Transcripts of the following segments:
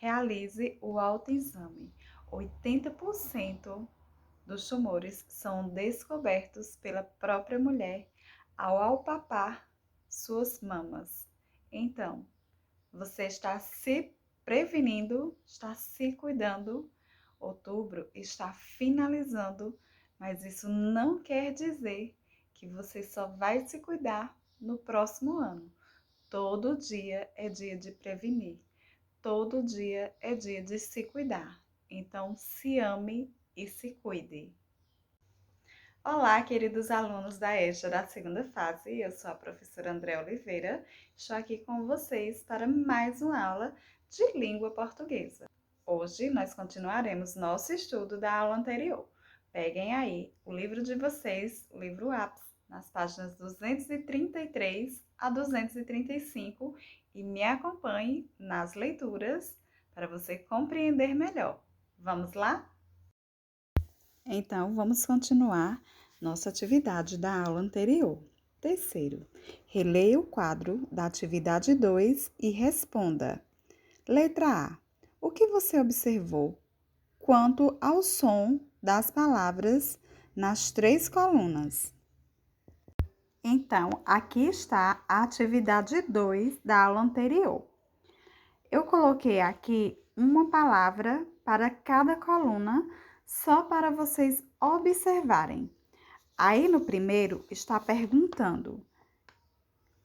Realize o autoexame. 80% dos tumores são descobertos pela própria mulher ao palpar suas mamas. Então, você está se prevenindo, está se cuidando. Outubro está finalizando, mas isso não quer dizer que você só vai se cuidar no próximo ano. Todo dia é dia de prevenir. Todo dia é dia de se cuidar. Então, se ame e se cuide. Olá, queridos alunos da EJA da segunda fase. Eu sou a professora André Oliveira. Estou aqui com vocês para mais uma aula de língua portuguesa. Hoje nós continuaremos nosso estudo da aula anterior. Peguem aí o livro de vocês, o livro APS, nas páginas 233 a 235 e me acompanhe nas leituras para você compreender melhor. Vamos lá? Então, vamos continuar nossa atividade da aula anterior. Terceiro, releia o quadro da atividade 2 e responda. Letra A. O que você observou quanto ao som das palavras nas 3 colunas? Então, aqui está a atividade 2 da aula anterior. Eu coloquei aqui uma palavra para cada coluna, só para vocês observarem. Aí no primeiro está perguntando: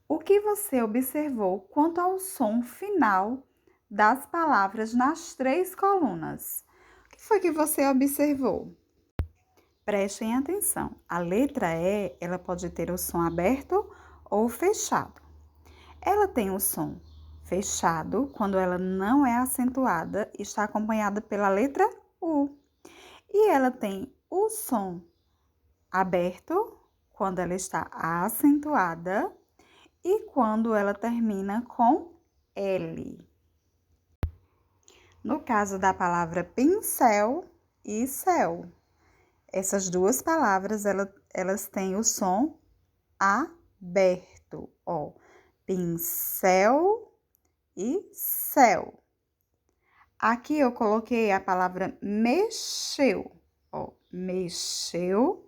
o que você observou quanto ao som final das palavras nas 3 colunas? O que foi que você observou? Prestem atenção. A letra E, ela pode ter o som aberto ou fechado. Ela tem o som fechado quando ela não é acentuada e está acompanhada pela letra U. E ela tem o som aberto quando ela está acentuada e quando ela termina com L. No caso da palavra pincel e céu, essas duas palavras elas têm o som aberto, ó, pincel e céu. Aqui eu coloquei a palavra mexeu, ó, mexeu,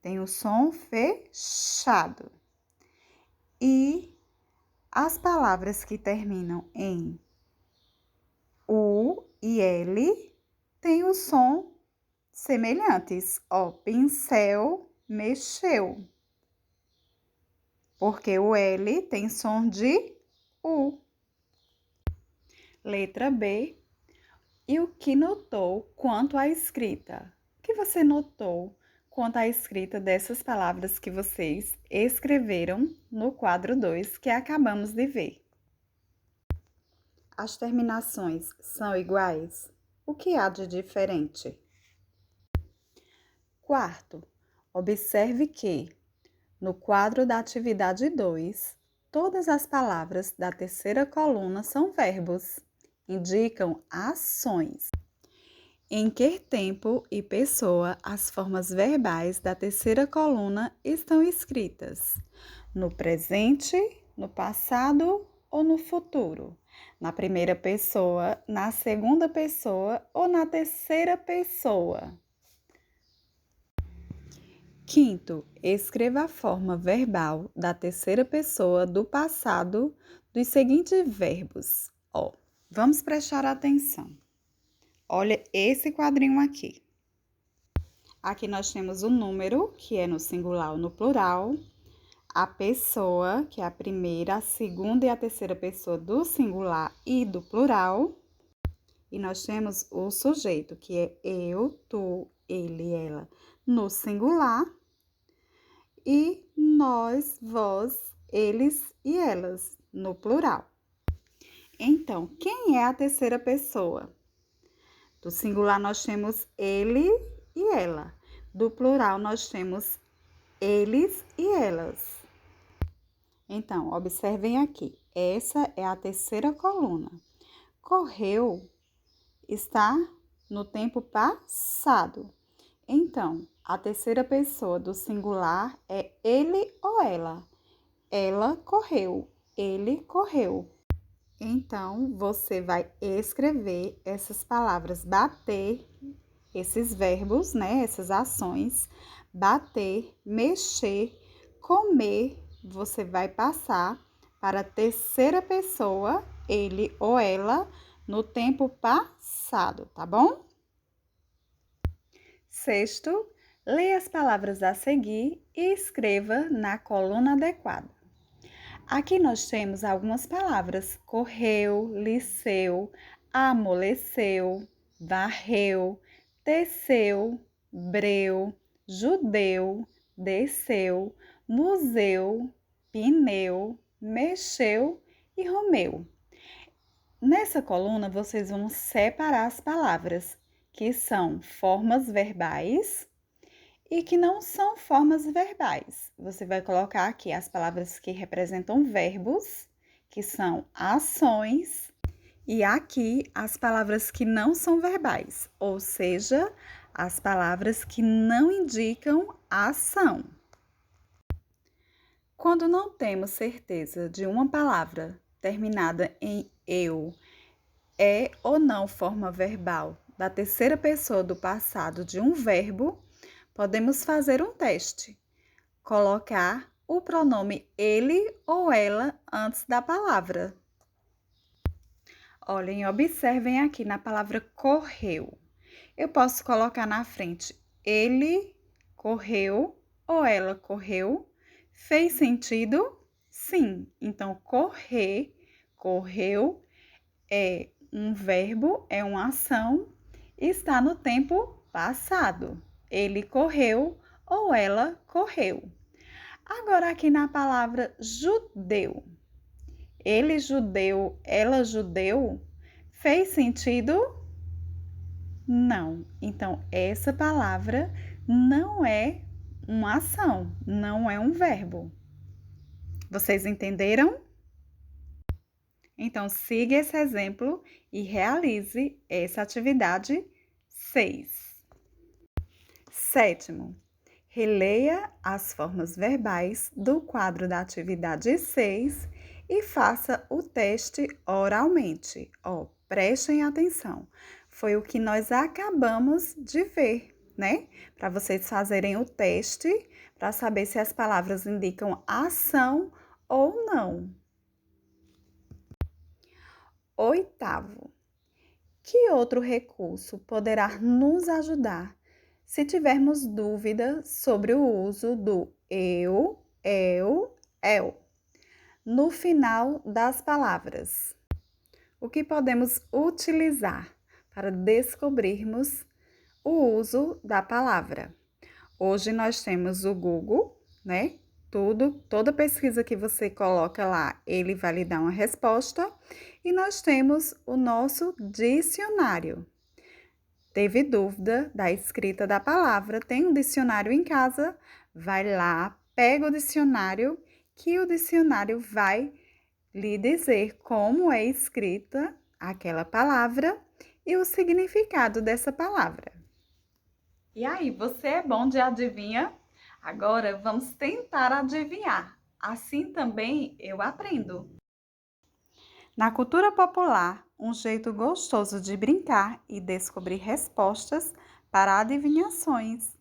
tem o som fechado. E as palavras que terminam em U e L têm o som semelhantes, ó, pincel, mexeu. Porque o L tem som de U. Letra B. E o que notou quanto à escrita? O que você notou quanto à escrita dessas palavras que vocês escreveram no quadro 2 que acabamos de ver? As terminações são iguais? O que há de diferente? Quarto, observe que, no quadro da atividade 2, todas as palavras da terceira coluna são verbos, indicam ações. Em que tempo e pessoa as formas verbais da terceira coluna estão escritas? No presente, no passado ou no futuro? Na primeira pessoa, na segunda pessoa ou na terceira pessoa? Quinto, escreva a forma verbal da terceira pessoa do passado dos seguintes verbos. Ó, vamos prestar atenção. Olha esse quadrinho aqui. Aqui nós temos o número, que é no singular ou no plural, a pessoa, que é a primeira, a segunda e a terceira pessoa do singular e do plural. E nós temos o sujeito, que é eu, tu, ele, ela, no singular. E nós, vós, eles e elas, no plural. Então, quem é a terceira pessoa? Do singular nós temos ele e ela. Do plural nós temos eles e elas. Então, observem aqui. Essa é a terceira coluna. Correu está no tempo passado. Então, a terceira pessoa do singular é ele ou ela. Ela correu, ele correu. Então, você vai escrever essas palavras bater, esses verbos, né? Essas ações, bater, mexer, comer, você vai passar para a terceira pessoa, ele ou ela, no tempo passado, tá bom? Sexto, leia as palavras a seguir e escreva na coluna adequada. Aqui nós temos algumas palavras: correu, liceu, amoleceu, varreu, teceu, breu, judeu, desceu, museu, pneu, mexeu e romeu. Nessa coluna, vocês vão separar as palavras que são formas verbais e que não são formas verbais. Você vai colocar aqui as palavras que representam verbos, que são ações, e aqui as palavras que não são verbais, ou seja, as palavras que não indicam ação. Quando não temos certeza de uma palavra terminada em eu, é ou não forma verbal da terceira pessoa do passado de um verbo, podemos fazer um teste. Colocar o pronome ele ou ela antes da palavra. Olhem, observem aqui na palavra correu. Eu posso colocar na frente ele correu ou ela correu. Fez sentido? Sim. Então, correr, correu é um verbo, é uma ação, está no tempo passado. Ele correu ou ela correu. Agora, aqui na palavra judeu. Ele judeu, ela judeu, fez sentido? Não. Então, essa palavra não é uma ação, não é um verbo. Vocês entenderam? Então, siga esse exemplo e realize essa atividade 6. Sétimo, releia as formas verbais do quadro da atividade 6 e faça o teste oralmente. Prestem atenção. Foi o que nós acabamos de ver, né? Para vocês fazerem o teste para saber se as palavras indicam ação ou não. Oitavo, que outro recurso poderá nos ajudar se tivermos dúvida sobre o uso do eu, el no final das palavras? O que podemos utilizar para descobrirmos o uso da palavra? Hoje nós temos o Google, né? Toda pesquisa que você coloca lá, ele vai lhe dar uma resposta. E nós temos o nosso dicionário. Teve dúvida da escrita da palavra? Tem um dicionário em casa? Vai lá, pega o dicionário, que o dicionário vai lhe dizer como é escrita aquela palavra e o significado dessa palavra. E aí, você é bom de adivinha? Agora vamos tentar adivinhar. Assim também eu aprendo. Na cultura popular, um jeito gostoso de brincar e descobrir respostas para adivinhações.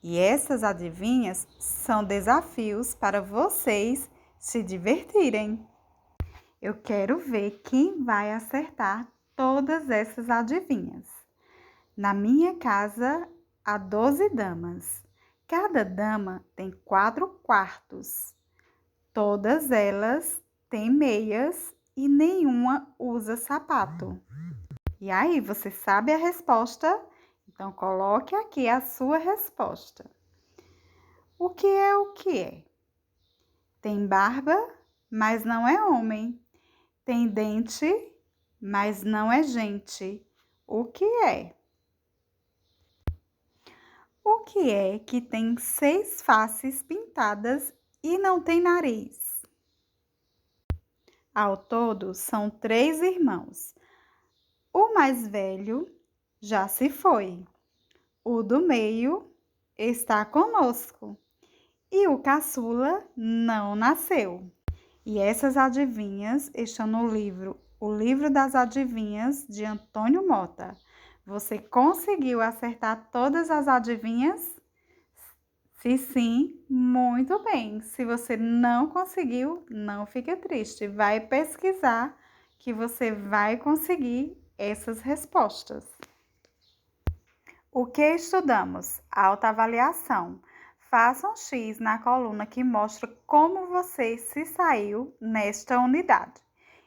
E essas adivinhas são desafios para vocês se divertirem. Eu quero ver quem vai acertar todas essas adivinhas. Na minha casa há 12 damas. Cada dama tem 4 quartos. Todas elas têm meias e nenhuma usa sapato. E aí, você sabe a resposta? Então, coloque aqui a sua resposta. O que é o que é? Tem barba, mas não é homem. Tem dente, mas não é gente. O que é? O que é que tem 6 faces pintadas e não tem nariz? Ao todo, são 3 irmãos. O mais velho já se foi. O do meio está conosco. E o caçula não nasceu. E essas adivinhas estão no livro O Livro das Adivinhas, de Antônio Mota. Você conseguiu acertar todas as adivinhas? Se sim, muito bem. Se você não conseguiu, não fique triste. Vai pesquisar que você vai conseguir essas respostas. O que estudamos? Autoavaliação. Faça um X na coluna que mostra como você se saiu nesta unidade.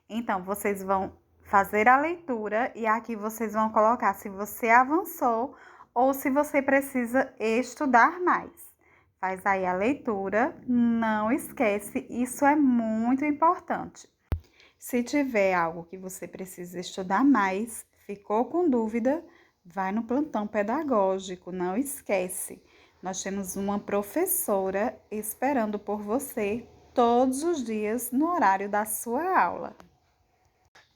Então, vocês vão fazer a leitura e aqui vocês vão colocar se você avançou ou se você precisa estudar mais. Faz aí a leitura, não esquece, isso é muito importante. Se tiver algo que você precisa estudar mais, ficou com dúvida, vai no plantão pedagógico, não esquece. Nós temos uma professora esperando por você todos os dias no horário da sua aula.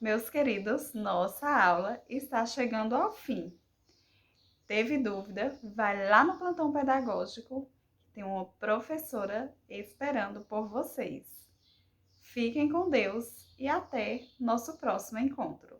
Meus queridos, nossa aula está chegando ao fim. Teve dúvida? Vai lá no plantão pedagógico, tem uma professora esperando por vocês. Fiquem com Deus e até nosso próximo encontro.